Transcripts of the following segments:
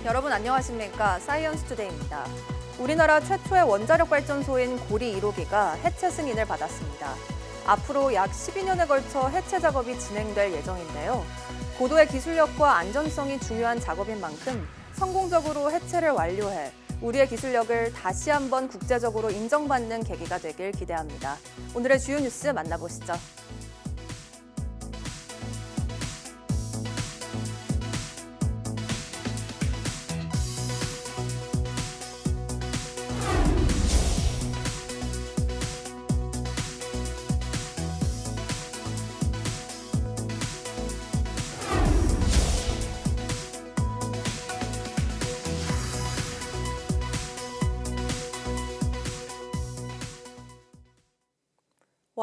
여러분 안녕하십니까? 사이언스 투데이입니다. 우리나라 최초의 원자력 발전소인 고리 1호기가 해체 승인을 받았습니다. 앞으로 약 12년에 걸쳐 해체 작업이 진행될 예정인데요. 고도의 기술력과 안전성이 중요한 작업인 만큼 성공적으로 해체를 완료해 우리의 기술력을 다시 한번 국제적으로 인정받는 계기가 되길 기대합니다. 오늘의 주요 뉴스 만나보시죠.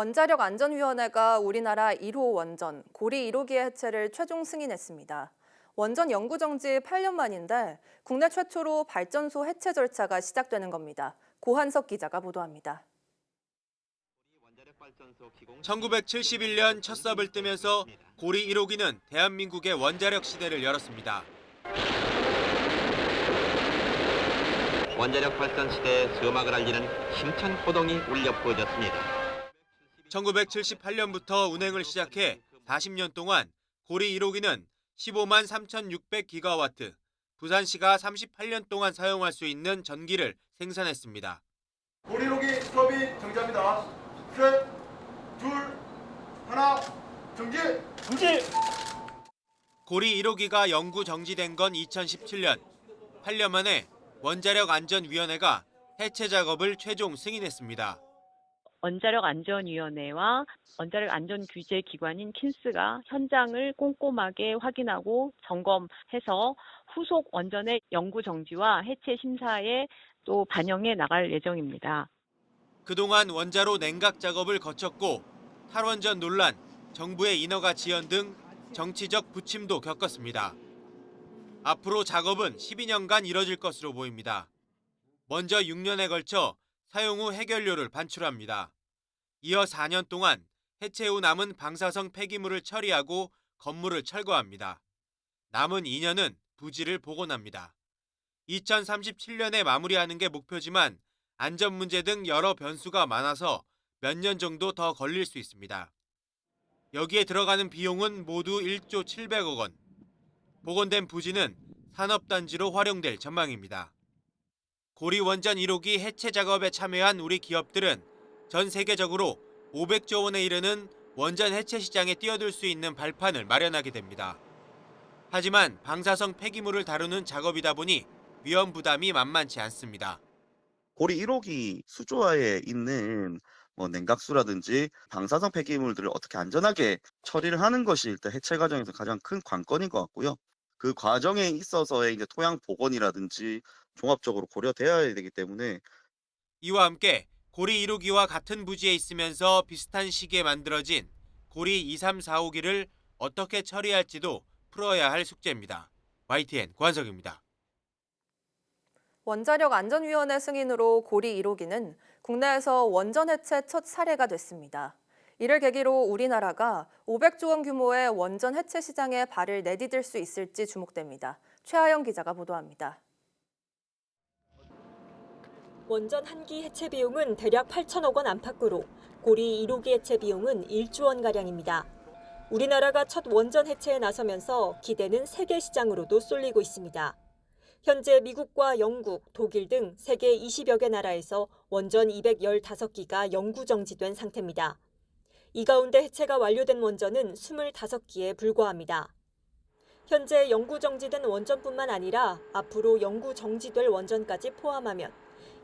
원자력안전위원회가 우리나라 1호 원전 고리 1호기의 해체를 최종 승인했습니다. 원전 연구 정지 8년 만인데 국내 최초로 발전소 해체 절차가 시작되는 겁니다. 고한석 기자가 보도합니다. 1971년 첫 삽을 뜨면서 고리 1호기는 대한민국의 원자력 시대를 열었습니다. 원자력 발전 시대의 서막을 알리는 힘찬 호동이 울려 퍼졌습니다. 1978년부터 운행을 시작해 40년 동안 고리 1호기는 15만 3,600기가와트, 부산시가 38년 동안 사용할 수 있는 전기를 생산했습니다. 고리 1호기 스톱이 정지합니다. 셋, 둘, 하나, 정지! 고리 1호기가 영구 정지된 건 2017년. 8년 만에 원자력안전위원회가 해체 작업을 최종 승인했습니다. 원자력안전위원회와 원자력안전규제기관인 킨스가 현장을 꼼꼼하게 확인하고 점검해서 후속 원전의 영구 정지와 해체 심사에 또 반영해 나갈 예정입니다. 그동안 원자로 냉각 작업을 거쳤고 탈원전 논란, 정부의 인허가 지연 등 정치적 부침도 겪었습니다. 앞으로 작업은 12년간 이뤄질 것으로 보입니다. 먼저 6년에 걸쳐 사용 후 해결료를 반출합니다. 이어 4년 동안 해체 후 남은 방사성 폐기물을 처리하고 건물을 철거합니다. 남은 2년은 부지를 복원합니다. 2037년에 마무리하는 게 목표지만 안전 문제 등 여러 변수가 많아서 몇 년 정도 더 걸릴 수 있습니다. 여기에 들어가는 비용은 모두 1조 700억 원. 복원된 부지는 산업단지로 활용될 전망입니다. 고리 원전 1호기 해체 작업에 참여한 우리 기업들은 전 세계적으로 500조 원에 이르는 원전 해체 시장에 뛰어들 수 있는 발판을 마련하게 됩니다. 하지만 방사성 폐기물을 다루는 작업이다 보니 위험 부담이 만만치 않습니다. 고리 1호기 수조하에 있는 냉각수라든지 방사성 폐기물들을 어떻게 안전하게 처리를 하는 것이 일단 해체 과정에서 가장 큰 관건인 것 같고요. 그 과정에 있어서의 이제 토양 복원이라든지 종합적으로 고려되어야 되기 때문에 이와 함께 고리 1호기와 같은 부지에 있으면서 비슷한 시기에 만들어진 고리 2345기를 어떻게 처리할지도 풀어야 할 숙제입니다. YTN 고한석입니다. 원자력안전위원회 승인으로 고리 1호기는 국내에서 원전 해체 첫 사례가 됐습니다. 이를 계기로 우리나라가 500조 원 규모의 원전 해체 시장에 발을 내디딜 수 있을지 주목됩니다. 최하영 기자가 보도합니다. 원전 한 기 해체 비용은 대략 8천억 원 안팎으로 고리 1호기 해체 비용은 1조 원가량입니다. 우리나라가 첫 원전 해체에 나서면서 기대는 세계 시장으로도 쏠리고 있습니다. 현재 미국과 영국, 독일 등 세계 20여 개 나라에서 원전 215기가 영구 정지된 상태입니다. 이 가운데 해체가 완료된 원전은 25기에 불과합니다. 현재 영구 정지된 원전뿐만 아니라 앞으로 영구 정지될 원전까지 포함하면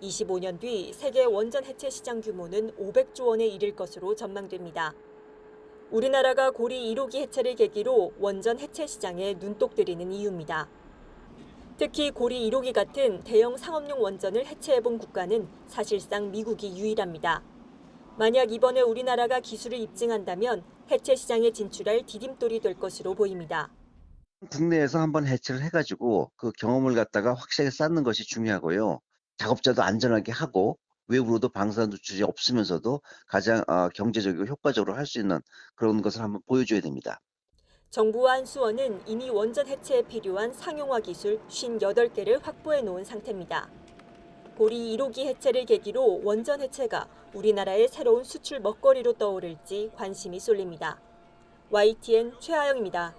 25년 뒤 세계 원전 해체 시장 규모는 500조 원에 이를 것으로 전망됩니다. 우리나라가 고리 1호기 해체를 계기로 원전 해체 시장에 눈독 들이는 이유입니다. 특히 고리 1호기 같은 대형 상업용 원전을 해체해본 국가는 사실상 미국이 유일합니다. 만약 이번에 우리나라가 기술을 입증한다면 해체 시장에 진출할 디딤돌이 될 것으로 보입니다. 국내에서 한번 해체를 해가지고 그 경험을 갖다가 확실하게 쌓는 것이 중요하고요. 작업자도 안전하게 하고 외부로도 방사선 누출이 없으면서도 가장 경제적이고 효과적으로 할 수 있는 그런 것을 한번 보여줘야 됩니다. 정부와 한수원은 이미 원전 해체에 필요한 상용화 기술 58개를 확보해 놓은 상태입니다. 고리 1호기 해체를 계기로 원전 해체가 우리나라의 새로운 수출 먹거리로 떠오를지 관심이 쏠립니다. YTN 최하영입니다.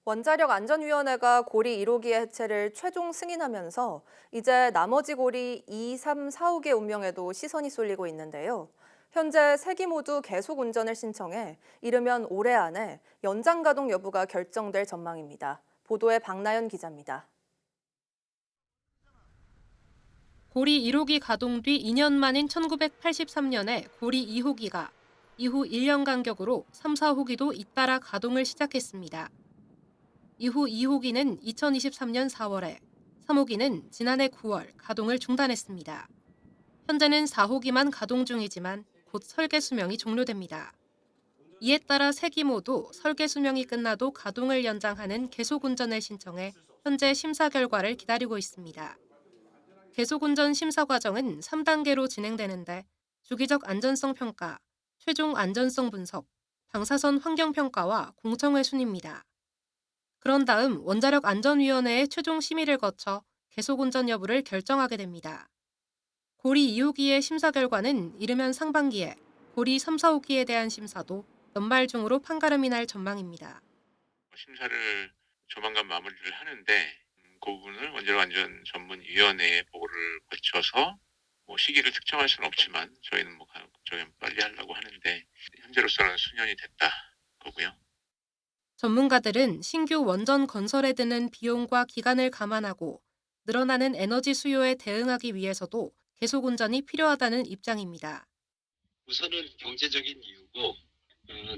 원자력안전위원회가 고리 1호기의 해체를 최종 승인하면서 이제 나머지 고리 2, 3, 4호기의 운명에도 시선이 쏠리고 있는데요. 현재 3기 모두 계속 운전을 신청해 이르면 올해 안에 연장 가동 여부가 결정될 전망입니다. 보도에 박나연 기자입니다. 고리 1호기 가동 뒤 2년 만인 1983년에 고리 2호기가 이후 1년 간격으로 3, 4호기도 잇따라 가동을 시작했습니다. 이후 2호기는 2023년 4월에, 3호기는 지난해 9월 가동을 중단했습니다. 현재는 4호기만 가동 중이지만 곧 설계 수명이 종료됩니다. 이에 따라 3기 모두 설계 수명이 끝나도 가동을 연장하는 계속운전을 신청해 현재 심사 결과를 기다리고 있습니다. 계속운전 심사 과정은 3단계로 진행되는데 주기적 안전성 평가, 최종 안전성 분석, 방사선 환경평가와 공청회 순입니다. 그런 다음 원자력안전위원회의 최종 심의를 거쳐 계속운전 여부를 결정하게 됩니다. 고리 2호기의 심사 결과는 이르면 상반기에, 고리 3, 4호기에 대한 심사도 연말 중으로 판가름이 날 전망입니다. 심사를 조만간 마무리를 하는데 그 부분을 원자력안전전문위원회에 보고를 거쳐서 시기를 특정할 수는 없지만 저희는 가급적이면 빨리 하려고 하는데 현재로서는 수년이 됐다 거고요. 전문가들은 신규 원전 건설에 드는 비용과 기간을 감안하고 늘어나는 에너지 수요에 대응하기 위해서도 계속운전이 필요하다는 입장입니다. 우선은 경제적인 이유고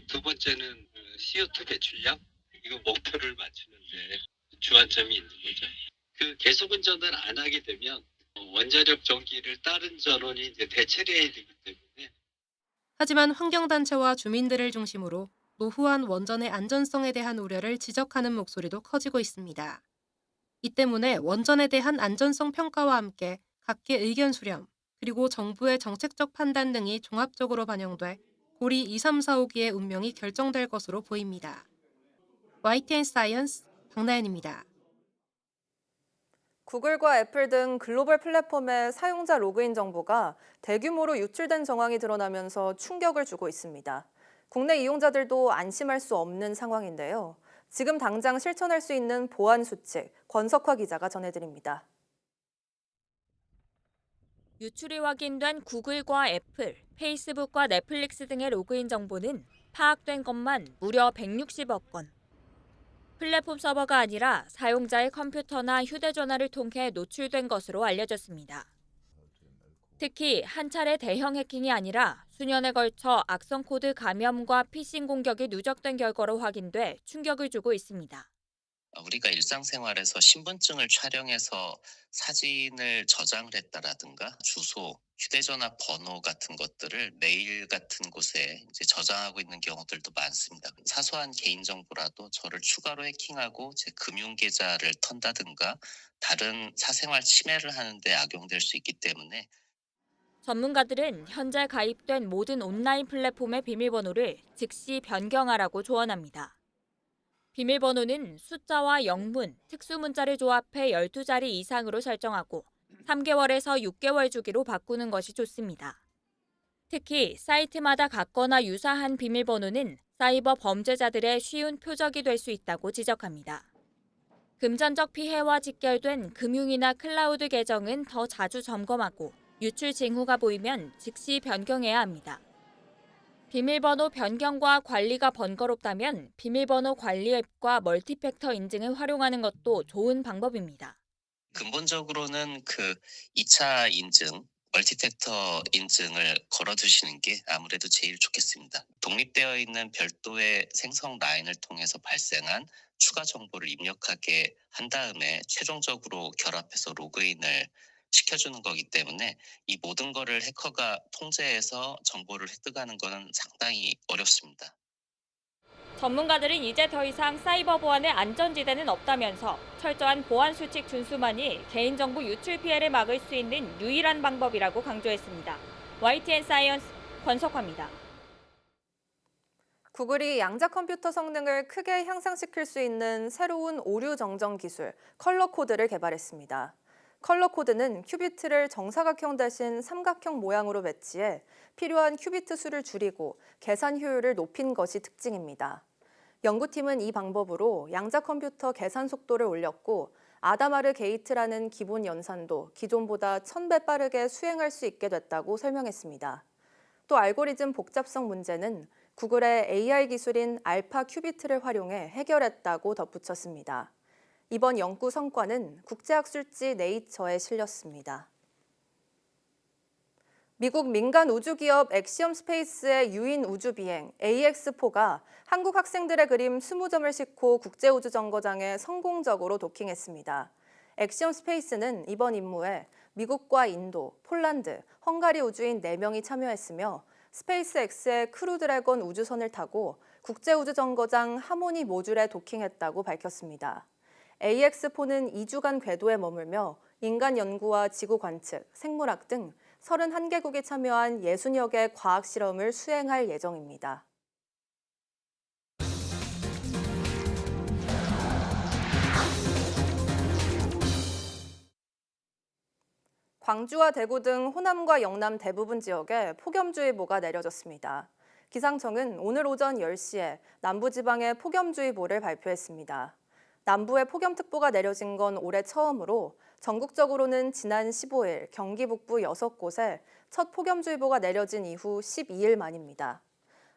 두 번째는 CO2 배출량 이거 목표를 맞추는데 주안점이 있는 거죠. 그 계속운전을 안 하게 되면 원자력 전기를 다른 전원이 이제 대체를 해야 되기 때문에. 하지만 환경단체와 주민들을 중심으로 노후한 원전의 안전성에 대한 우려를 지적하는 목소리도 커지고 있습니다. 이 때문에 원전에 대한 안전성 평가와 함께 각계 의견 수렴, 그리고 정부의 정책적 판단 등이 종합적으로 반영돼 고리 2, 3, 4호기의 운명이 결정될 것으로 보입니다. YTN 사이언스 박나연입니다. 구글과 애플 등 글로벌 플랫폼의 사용자 로그인 정보가 대규모로 유출된 정황이 드러나면서 충격을 주고 있습니다. 국내 이용자들도 안심할 수 없는 상황인데요. 지금 당장 실천할 수 있는 보안 수칙, 권석화 기자가 전해드립니다. 유출이 확인된 구글과 애플, 페이스북과 넷플릭스 등의 로그인 정보는 파악된 것만 무려 160억 건. 플랫폼 서버가 아니라 사용자의 컴퓨터나 휴대전화를 통해 노출된 것으로 알려졌습니다. 특히 한 차례 대형 해킹이 아니라 수년에 걸쳐 악성 코드 감염과 피싱 공격이 누적된 결과로 확인돼 충격을 주고 있습니다. 우리가 일상생활에서 신분증을 촬영해서 사진을 저장을 했다라든가 주소, 휴대전화 번호 같은 것들을 메일 같은 곳에 이제 저장하고 있는 경우들도 많습니다. 사소한 개인정보라도 저를 추가로 해킹하고 제 금융계좌를 턴다든가 다른 사생활 침해를 하는 데 악용될 수 있기 때문에 전문가들은 현재 가입된 모든 온라인 플랫폼의 비밀번호를 즉시 변경하라고 조언합니다. 비밀번호는 숫자와 영문, 특수문자를 조합해 12자리 이상으로 설정하고 3개월에서 6개월 주기로 바꾸는 것이 좋습니다. 특히 사이트마다 같거나 유사한 비밀번호는 사이버 범죄자들의 쉬운 표적이 될 수 있다고 지적합니다. 금전적 피해와 직결된 금융이나 클라우드 계정은 더 자주 점검하고 유출 징후가 보이면 즉시 변경해야 합니다. 비밀번호 변경과 관리가 번거롭다면 비밀번호 관리 앱과 멀티팩터 인증을 활용하는 것도 좋은 방법입니다. 근본적으로는 2차 인증, 멀티팩터 인증을 걸어두시는 게 아무래도 제일 좋겠습니다. 독립되어 있는 별도의 생성 라인을 통해서 발생한 추가 정보를 입력하게 한 다음에 최종적으로 결합해서 로그인을 시켜주는 거기 때문에 이 모든 거를 해커가 통제해서 정보를 획득하는 것은 상당히 어렵습니다. 전문가들은 이제 더 이상 사이버 보안의 안전지대는 없다면서 철저한 보안 수칙 준수만이 개인정보 유출 피해를 막을 수 있는 유일한 방법이라고 강조했습니다. YTN 사이언스 권석화입니다. 구글이 양자 컴퓨터 성능을 크게 향상시킬 수 있는 새로운 오류 정정 기술 컬러 코드를 개발했습니다. 컬러 코드는 큐비트를 정사각형 대신 삼각형 모양으로 배치해 필요한 큐비트 수를 줄이고 계산 효율을 높인 것이 특징입니다. 연구팀은 이 방법으로 양자 컴퓨터 계산 속도를 올렸고 아다마르 게이트라는 기본 연산도 기존보다 1000배 빠르게 수행할 수 있게 됐다고 설명했습니다. 또 알고리즘 복잡성 문제는 구글의 AI 기술인 알파 큐비트를 활용해 해결했다고 덧붙였습니다. 이번 연구 성과는 국제학술지 네이처에 실렸습니다. 미국 민간 우주기업 엑시엄 스페이스의 유인 우주비행 AX-4가 한국 학생들의 그림 20점을 싣고 국제우주정거장에 성공적으로 도킹했습니다. 엑시엄 스페이스는 이번 임무에 미국과 인도, 폴란드, 헝가리 우주인 4명이 참여했으며 스페이스X의 크루드래곤 우주선을 타고 국제우주정거장 하모니 모듈에 도킹했다고 밝혔습니다. AX-4는 2주간 궤도에 머물며 인간 연구와 지구 관측, 생물학 등 31개국이 참여한 60여 개 과학 실험을 수행할 예정입니다. 광주와 대구 등 호남과 영남 대부분 지역에 폭염주의보가 내려졌습니다. 기상청은 오늘 오전 10시에 남부지방에 폭염주의보를 발표했습니다. 남부에 폭염특보가 내려진 건 올해 처음으로 전국적으로는 지난 15일 경기 북부 6곳에 첫 폭염주의보가 내려진 이후 12일 만입니다.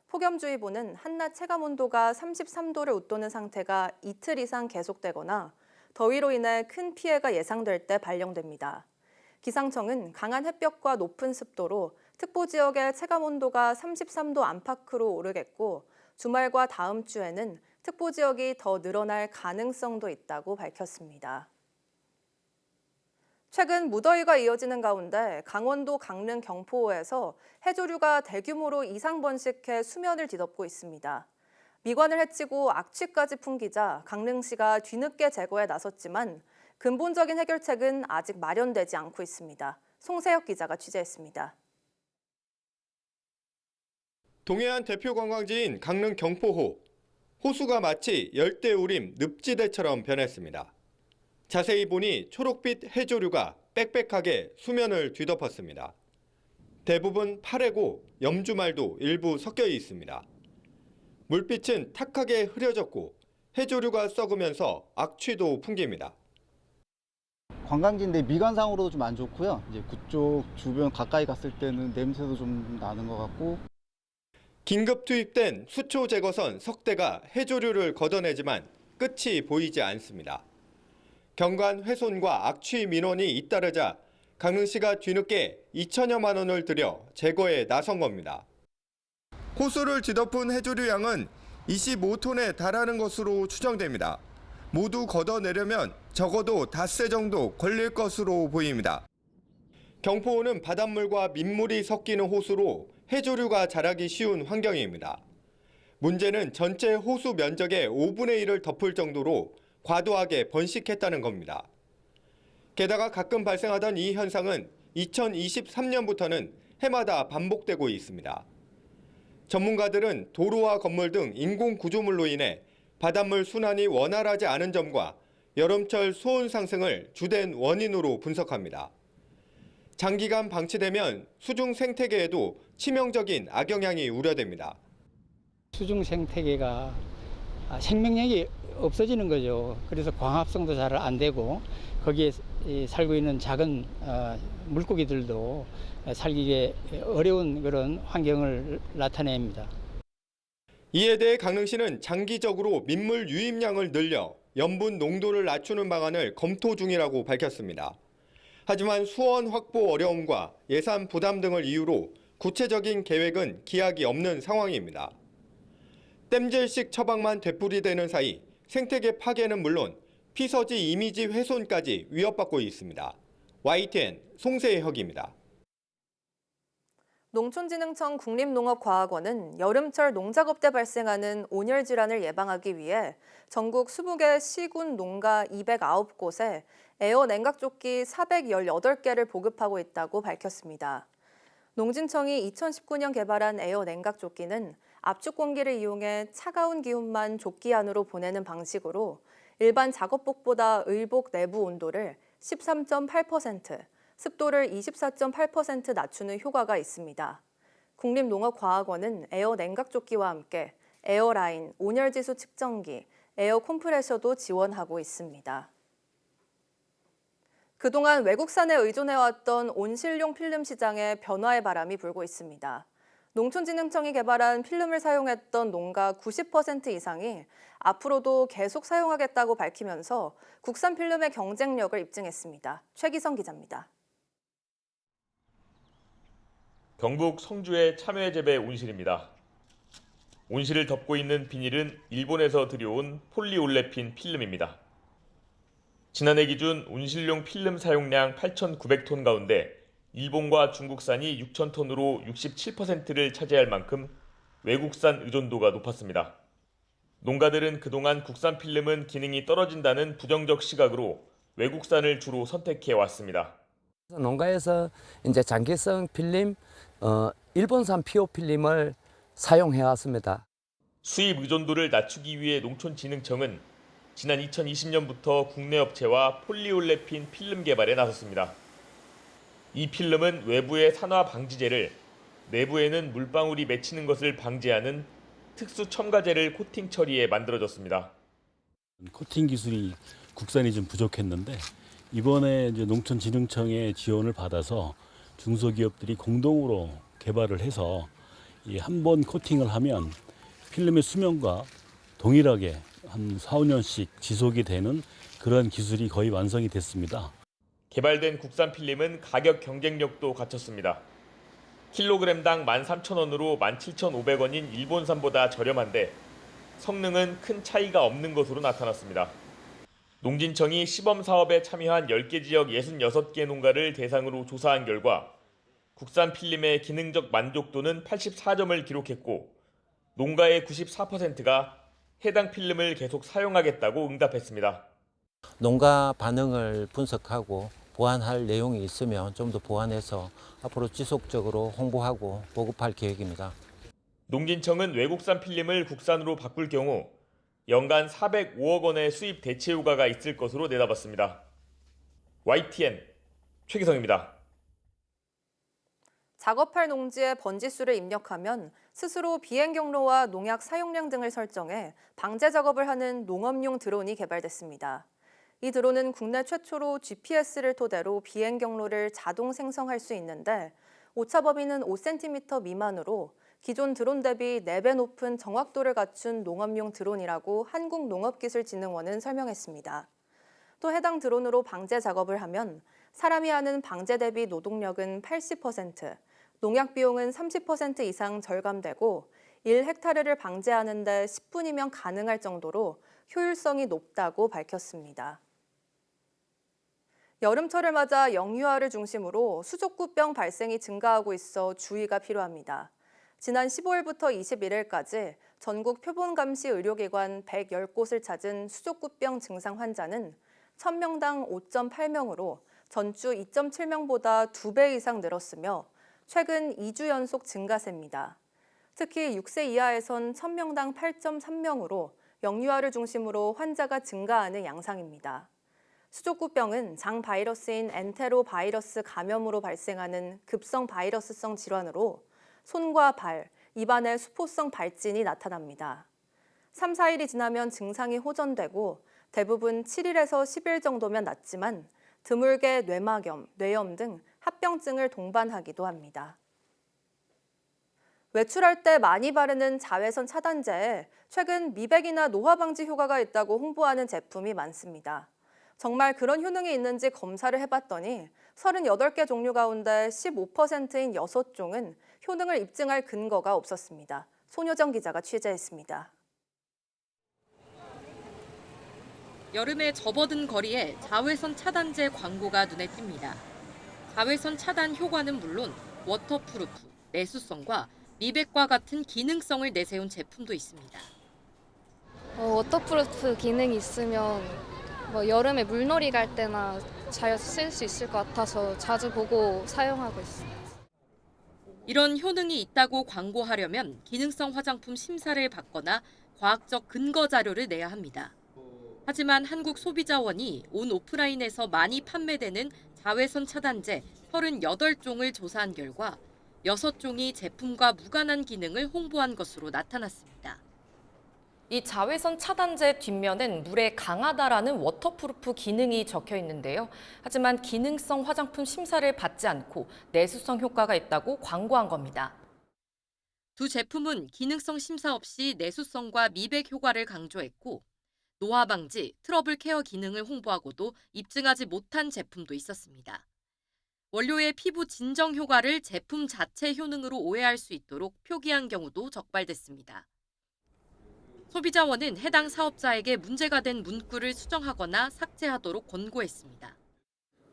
폭염주의보는 한낮 체감온도가 33도를 웃도는 상태가 이틀 이상 계속되거나 더위로 인해 큰 피해가 예상될 때 발령됩니다. 기상청은 강한 햇볕과 높은 습도로 특보 지역의 체감온도가 33도 안팎으로 오르겠고 주말과 다음 주에는 특보 지역이 더 늘어날 가능성도 있다고 밝혔습니다. 최근 무더위가 이어지는 가운데 강원도 강릉 경포호에서 해조류가 대규모로 이상 번식해 수면을 뒤덮고 있습니다. 미관을 해치고 악취까지 풍기자 강릉시가 뒤늦게 제거에 나섰지만 근본적인 해결책은 아직 마련되지 않고 있습니다. 송세혁 기자가 취재했습니다. 동해안 대표 관광지인 강릉 경포호. 호수가 마치 열대우림 늪지대처럼 변했습니다. 자세히 보니 초록빛 해조류가 빽빽하게 수면을 뒤덮었습니다. 대부분 파래고 염주말도 일부 섞여 있습니다. 물빛은 탁하게 흐려졌고 해조류가 썩으면서 악취도 풍깁니다. 관광지인데 미관상으로도 좀 안 좋고요. 이제 그쪽 주변 가까이 갔을 때는 냄새도 좀 나는 것 같고. 긴급 투입된 수초 제거선 석 대가 해조류를 걷어내지만 끝이 보이지 않습니다. 경관 훼손과 악취 민원이 잇따르자 강릉시가 뒤늦게 2천여만 원을 들여 제거에 나선 겁니다. 호수를 뒤덮은 해조류 양은 25톤에 달하는 것으로 추정됩니다. 모두 걷어내려면 적어도 닷새 정도 걸릴 것으로 보입니다. 경포호는 바닷물과 민물이 섞이는 호수로 해조류가 자라기 쉬운 환경입니다. 문제는 전체 호수 면적의 5분의 1을 덮을 정도로 과도하게 번식했다는 겁니다. 게다가 가끔 발생하던 이 현상은 2023년부터는 해마다 반복되고 있습니다. 전문가들은 도로와 건물 등 인공 구조물로 인해 바닷물 순환이 원활하지 않은 점과 여름철 수온 상승을 주된 원인으로 분석합니다. 장기간 방치되면 수중 생태계에도 치명적인 악영향이 우려됩니다. 수중 생태계가 생명력이 없어지는 거죠. 그래서 광합성도 잘 안 되고 거기에 살고 있는 작은 물고기들도 살기에 어려운 그런 환경을 나타냅니다. 이에 대해 강릉시는 장기적으로 민물 유입량을 늘려 염분 농도를 낮추는 방안을 검토 중이라고 밝혔습니다. 하지만 수원 확보 어려움과 예산 부담 등을 이유로 구체적인 계획은 기약이 없는 상황입니다. 땜질식 처방만 되풀이되는 사이 생태계 파괴는 물론 피서지 이미지 훼손까지 위협받고 있습니다. YTN 송세혁입니다. 농촌진흥청 국립농업과학원은 여름철 농작업 때 발생하는 온열 질환을 예방하기 위해 전국 20개 시군 농가 209곳에 에어 냉각조끼 418개를 보급하고 있다고 밝혔습니다. 농진청이 2019년 개발한 에어 냉각조끼는 압축 공기를 이용해 차가운 기운만 조끼 안으로 보내는 방식으로 일반 작업복보다 의복 내부 온도를 13.8%, 습도를 24.8% 낮추는 효과가 있습니다. 국립농업과학원은 에어 냉각조끼와 함께 에어라인, 온열지수 측정기, 에어 컴프레셔도 지원하고 있습니다. 그동안 외국산에 의존해왔던 온실용 필름 시장에 변화의 바람이 불고 있습니다. 농촌진흥청이 개발한 필름을 사용했던 농가 90% 이상이 앞으로도 계속 사용하겠다고 밝히면서 국산 필름의 경쟁력을 입증했습니다. 최기성 기자입니다. 경북 성주의 참외재배 온실입니다. 온실을 덮고 있는 비닐은 일본에서 들여온 폴리올레핀 필름입니다. 지난해 기준 온실용 필름 사용량 8,900톤 가운데 일본과 중국산이 6,000톤으로 67%를 차지할 만큼 외국산 의존도가 높았습니다. 농가들은 그동안 국산 필름은 기능이 떨어진다는 부정적 시각으로 외국산을 주로 선택해 왔습니다. 농가에서 이제 장기성 필름, 일본산 PO 필름을 사용해 왔습니다. 수입 의존도를 낮추기 위해 농촌진흥청은 지난 2020년부터 국내 업체와 폴리올레핀 필름 개발에 나섰습니다. 이 필름은 외부의 산화 방지제를, 내부에는 물방울이 맺히는 것을 방지하는 특수 첨가제를 코팅 처리해 만들어졌습니다. 코팅 기술이 국산이 좀 부족했는데 이번에 이제 농촌진흥청의 지원을 받아서 중소기업들이 공동으로 개발을 해서 한 번 코팅을 하면 필름의 수명과 동일하게 한 4, 5년씩 지속이 되는 그런 기술이 거의 완성이 됐습니다. 개발된 국산 필름은 가격 경쟁력도 갖췄습니다. 킬로그램당 13,000원으로 17,500원인 일본산보다 저렴한데 성능은 큰 차이가 없는 것으로 나타났습니다. 농진청이 시범 사업에 참여한 10개 지역 66개 농가를 대상으로 조사한 결과 국산 필름의 기능적 만족도는 84점을 기록했고 농가의 94%가 해당 필름을 계속 사용하겠다고 응답했습니다. 농가 반응을 분석하고 보완할 내용이 있으면 좀 더 보완해서 앞으로 지속적으로 홍보하고 보급할 계획입니다. 농진청은 외국산 필름을 국산으로 바꿀 경우 연간 405억 원의 수입 대체 효과가 있을 것으로 내다봤습니다. YTN 최기성입니다. 작업할 농지에 번지수를 입력하면 스스로 비행 경로와 농약 사용량 등을 설정해 방제 작업을 하는 농업용 드론이 개발됐습니다. 이 드론은 국내 최초로 GPS를 토대로 비행 경로를 자동 생성할 수 있는데 오차 범위는 5cm 미만으로 기존 드론 대비 4배 높은 정확도를 갖춘 농업용 드론이라고 한국농업기술진흥원은 설명했습니다. 또 해당 드론으로 방제 작업을 하면 사람이 하는 방제 대비 노동력은 80%, 농약 비용은 30% 이상 절감되고 1헥타르를 방제하는 데 10분이면 가능할 정도로 효율성이 높다고 밝혔습니다. 여름철을 맞아 영유아를 중심으로 수족구병 발생이 증가하고 있어 주의가 필요합니다. 지난 15일부터 21일까지 전국 표본감시 의료기관 110곳을 찾은 수족구병 증상 환자는 1000명당 5.8명으로 전주 2.7명보다 2배 이상 늘었으며 최근 2주 연속 증가세입니다. 특히 6세 이하에선 1000명당 8.3명으로 영유아를 중심으로 환자가 증가하는 양상입니다. 수족구병은 장 바이러스인 엔테로바이러스 감염으로 발생하는 급성 바이러스성 질환으로 손과 발, 입안에 수포성 발진이 나타납니다. 3, 4일이 지나면 증상이 호전되고 대부분 7일에서 10일 정도면 낫지만 드물게 뇌막염, 뇌염 등 합병증을 동반하기도 합니다. 외출할 때 많이 바르는 자외선 차단제에 최근 미백이나 노화 방지 효과가 있다고 홍보하는 제품이 많습니다. 정말 그런 효능이 있는지 검사를 해봤더니 38개 종류 가운데 15%인 6종은 효능을 입증할 근거가 없었습니다. 손효정 기자가 취재했습니다. 여름에 접어든 거리에 자외선 차단제 광고가 눈에 띕니다. 자외선 차단 효과는 물론 워터프루프, 내수성과 미백과 같은 기능성을 내세운 제품도 있습니다. 워터프루프 기능이 있으면 여름에 물놀이 갈 때나 잘 쓸 수 있을 것 같아서 자주 보고 사용하고 있습니다. 이런 효능이 있다고 광고하려면 기능성 화장품 심사를 받거나 과학적 근거 자료를 내야 합니다. 하지만 한국소비자원이 온 오프라인에서 많이 판매되는 자외선 차단제 38종을 조사한 결과 6종이 제품과 무관한 기능을 홍보한 것으로 나타났습니다. 이 자외선 차단제 뒷면엔 물에 강하다라는 워터프루프 기능이 적혀 있는데요. 하지만 기능성 화장품 심사를 받지 않고 내수성 효과가 있다고 광고한 겁니다. 두 제품은 기능성 심사 없이 내수성과 미백 효과를 강조했고 노화 방지, 트러블 케어 기능을 홍보하고도 입증하지 못한 제품도 있었습니다. 원료의 피부 진정 효과를 제품 자체 효능으로 오해할 수 있도록 표기한 경우도 적발됐습니다. 소비자원은 해당 사업자에게 문제가 된 문구를 수정하거나 삭제하도록 권고했습니다.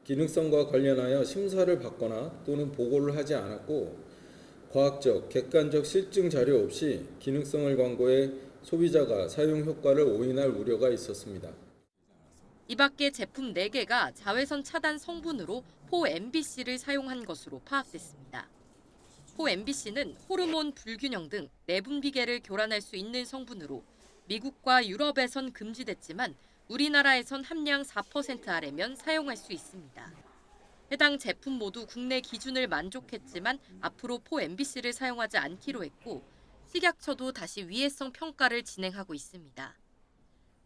기능성과 관련하여 심사를 받거나 또는 보고를 하지 않았고 과학적, 객관적 실증 자료 없이 기능성을 광고해 소비자가 사용 효과를 오인할 우려가 있었습니다. 이 밖에 제품 4개가 자외선 차단 성분으로 포-MBC를 사용한 것으로 파악됐습니다. 포-MBC는 호르몬 불균형 등 내분비계를 교란할 수 있는 성분으로 미국과 유럽에선 금지됐지만 우리나라에선 함량 4% 아래면 사용할 수 있습니다. 해당 제품 모두 국내 기준을 만족했지만 앞으로 포-MBC를 사용하지 않기로 했고 식약처도 다시 위해성 평가를 진행하고 있습니다.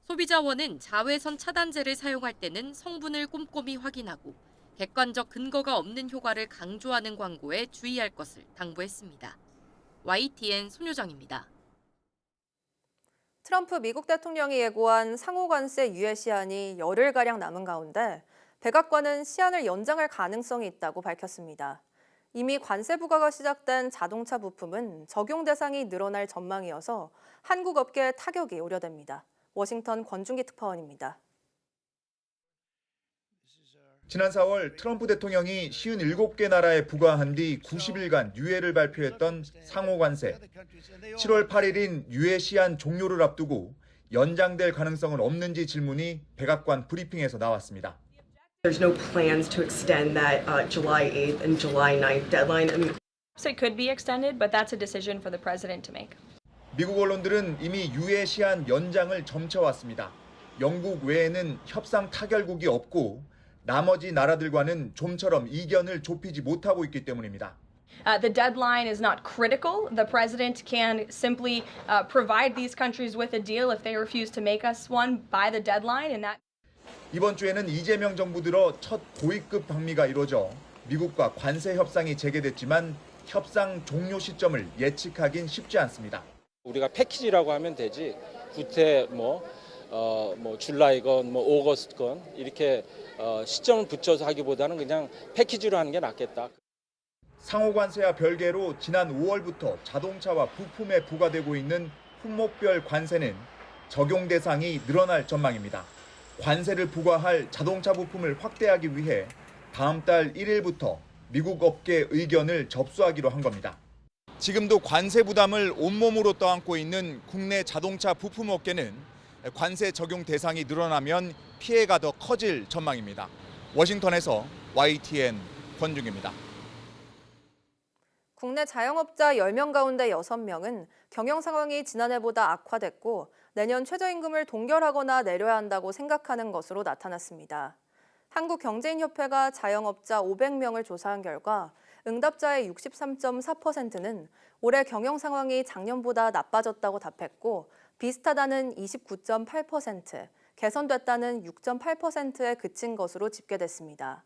소비자원은 자외선 차단제를 사용할 때는 성분을 꼼꼼히 확인하고 객관적 근거가 없는 효과를 강조하는 광고에 주의할 것을 당부했습니다. YTN 손효정입니다. 트럼프 미국 대통령이 예고한 상호관세 유예 시한이 열흘가량 남은 가운데 백악관은 시한을 연장할 가능성이 있다고 밝혔습니다. 이미 관세 부과가 시작된 자동차 부품은 적용 대상이 늘어날 전망이어서 한국 업계에 타격이 우려됩니다. 워싱턴 권준기 특파원입니다. 지난 4월 트럼프 대통령이 57개 나라에 부과한 뒤 90일간 유예를 발표했던 상호관세. 7월 8일인 유예 시한 종료를 앞두고 연장될 가능성은 없는지 질문이 백악관 브리핑에서 나왔습니다. There's no plans to extend that July 8th and July 9th deadline. I mean, So it could be extended, but that's a decision for the president to make. 미국 언론들은 이미 유예 시한 연장을 점쳐왔습니다. 영국 외에는 협상 타결국이 없고 나머지 나라들과는 좀처럼 이견을 좁히지 못하고 있기 때문입니다. The deadline is not critical. The president can simply provide these countries with a deal if they refuse to make us one by the deadline, and that. 이번 주에는 이재명 정부 들어 첫 고위급 방미가 이루어져 미국과 관세 협상이 재개됐지만 협상 종료 시점을 예측하긴 쉽지 않습니다. 우리가 패키지라고 하면 되지 구태 줄라이건 오거스트건 이렇게 시점을 붙여서 하기보다는 그냥 패키지로 하는 게 낫겠다. 상호관세와 별개로 지난 5월부터 자동차와 부품에 부과되고 있는 품목별 관세는 적용 대상이 늘어날 전망입니다. 관세를 부과할 자동차 부품을 확대하기 위해 다음 달 1일부터 미국 업계 의견을 접수하기로 한 겁니다. 지금도 관세 부담을 온몸으로 떠안고 있는 국내 자동차 부품 업계는 관세 적용 대상이 늘어나면 피해가 더 커질 전망입니다. 워싱턴에서 YTN 권중입니다. 국내 자영업자 10명 가운데 6명은 경영 상황이 지난해보다 악화됐고 내년 최저임금을 동결하거나 내려야 한다고 생각하는 것으로 나타났습니다. 한국경제인협회가 자영업자 500명을 조사한 결과 응답자의 63.4%는 올해 경영 상황이 작년보다 나빠졌다고 답했고 비슷하다는 29.8%, 개선됐다는 6.8%에 그친 것으로 집계됐습니다.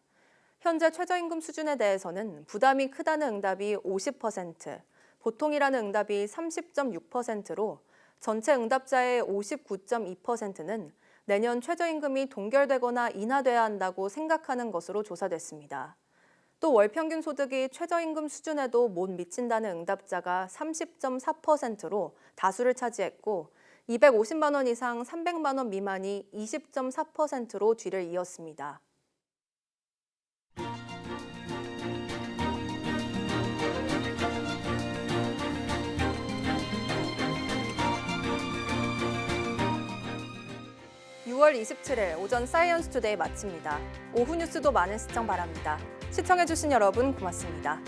현재 최저임금 수준에 대해서는 부담이 크다는 응답이 50%, 보통이라는 응답이 30.6%로 전체 응답자의 59.2%는 내년 최저임금이 동결되거나 인하돼야 한다고 생각하는 것으로 조사됐습니다. 또 월평균 소득이 최저임금 수준에도 못 미친다는 응답자가 30.4%로 다수를 차지했고 250만 원 이상 300만 원 미만이 20.4%로 뒤를 이었습니다. (6월 27일) 오전 사이언스 투데이 마칩니다. 오후 뉴스도 많은 시청 바랍니다. 시청해주신 여러분 고맙습니다.